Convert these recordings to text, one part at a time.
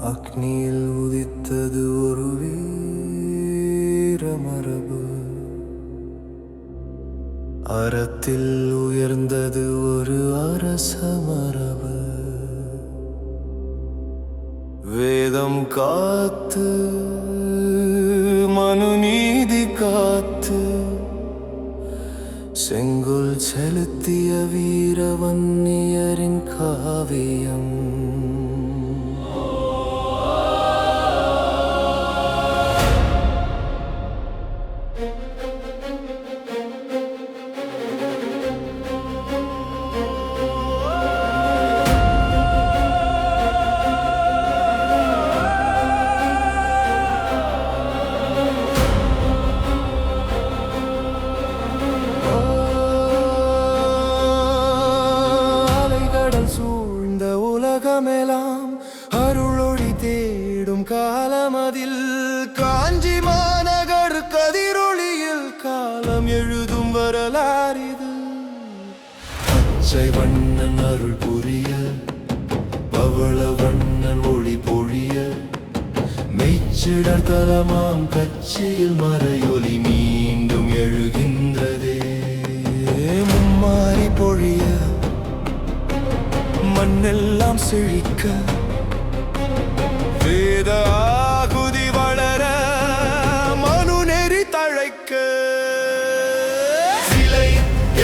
அக்னியில் உதித்தது ஒரு வீரமரபு, அறத்தில் உயர்ந்தது ஒரு அரச மரபு. வேதம் காத்து மனுநீதி காத்து செங்கோல் செலுத்திய வீரவன்னியரின் காவியம். சூழ்ந்த உலகமெல்லாம் அருளொளி தேடும் காலமதில் காஞ்சி மாநகர் கதிரொளியில் காலம் எழுதும் வரலாறிது. பச்சை வண்ணன் அருள் புரிய, பவள வண்ணன் ஒளி பொழிய, மெய்ச்சிடர் தலமாம் கட்சியில் மறையொலி மீண்டும் எழுகின்றதே. மும்மாறி பொழிய, மண்ணெல்லாம் செழிக்க, வேத ஆகுதி வளர, மனுநெறி தழைக்க. சிலை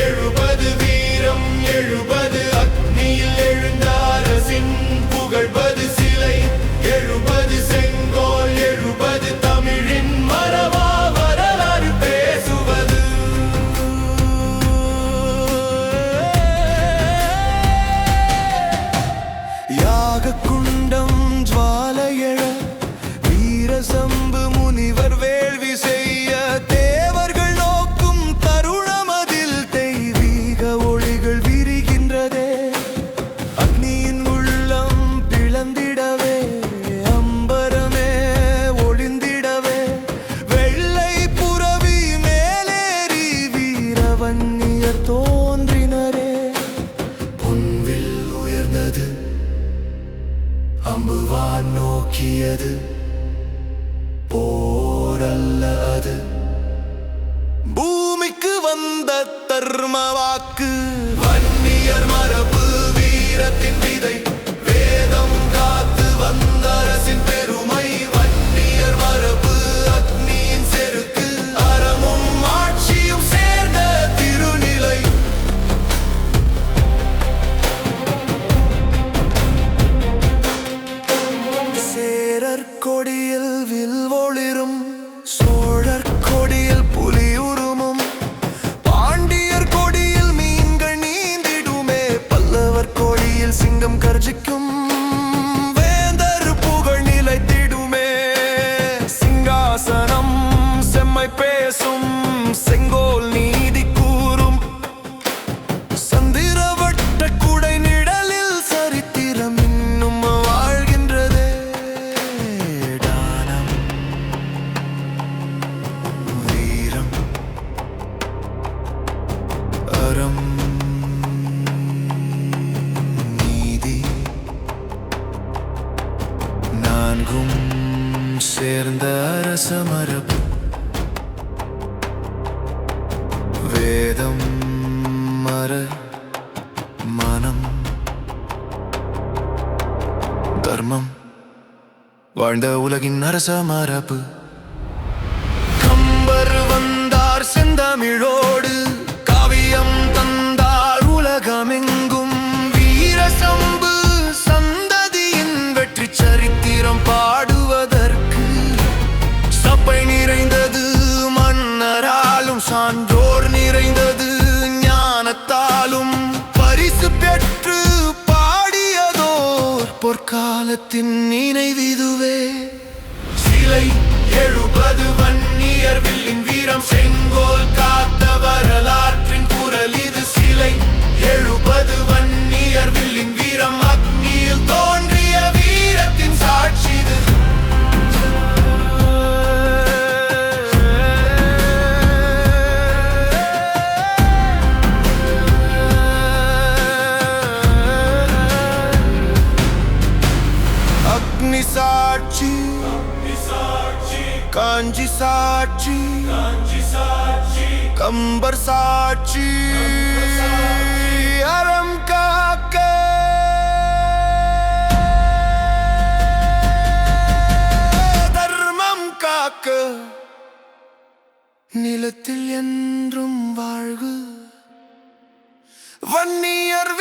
எழுபது வீரம் எழுபது, அக்னியில் எழுந்த அரசின் புகழ்வது. சிலை எழுபது, செங்கோல் எழுபது, தமிழின் மரபா வரலாறு பேசுவது. குண்டம் ஜ்வாலையழ, வீரசம்பு முனிவர் வேள்வி செய்ய, தேவர்கள் நோக்கும் தருணமதில் தெய்வீக ஒளிகள் விரிகின்றதே. அக்னியின் உள்ளம் பிளந்திடவே, அம்பரமே ஒளிந்திடவே, வெள்ளை புரவி மேலேறி வீரவன்னியர் தோன்றினரே. பொன்வில் உயர்ந்தது, அம்புவான் நோக்கியது, போரல்ல அது. பூமிக்கு வந்த தர்ம வாக்கு, வன்னியர் மரபு வீரத்தின் விதை. வேதம் காத்து வந்த அரசின் பெருமை, வன்னியர் மரபு அக்னியின் செருக்கு. அறமும் ஆட்சியும் சேர்ந்த திருநிலை. சேரர் கொடியில் வில் ஒளிரும், சோழர் கொடியில் புலி உருமும், பாண்டியர் கொடியில் மீன்கள் நீந்திடுமே, பல்லவர் கொடியில் சிங்கம் கர்ஜிக்கும், வேந்தர் புகழ் நிலைத்திடுமே. சிங்காசனம் செம்மை பேசும், செங்கோல் நீதி கூறும், சந்திரவட்ட குடை நிழலில் சரித்திரம் இன்னும் வாழ்கின்றதே. வீரம் அறம் நீதி நான்கும் சேர்ந்த அரச மரபு. வேதம் மர மனம் தர்மம் வாழ்ந்த உலகின் அரச மரபு. கம்பர் வந்தார் செந்தமிழோடு, காவியம் தந்தார் உலகமெங்கும். வீரசம்பு சந்ததியின் வெற்றி சரித்திரம் பாடுவதற்கு, சபை நிறைந்தது மன்னராலும், சான்றோர் நிறைந்தது ஞானத்தாலும். பரிசு பெற்று பாடியதோர் பொற்காலத்தின் நினைவிதுவே. சிலை எழுபது, வன்னியர் வில்லின் வீரம், செங்கோல் காத்த வரலாற்றின் குரல் இது. சிலை எழுபது, வன்னியர் வில்லின் வீரம், அக்னியில் தோன்றிய வீரத்தின் சாட்சி இது. அக்னி சாட்சி காஞ்சி சாட்சி கம்பர் சாட்சி அறம் காக்க தர்மம் காக்க நிலத்தில் என்றும் வாழ்வு வன்னியர்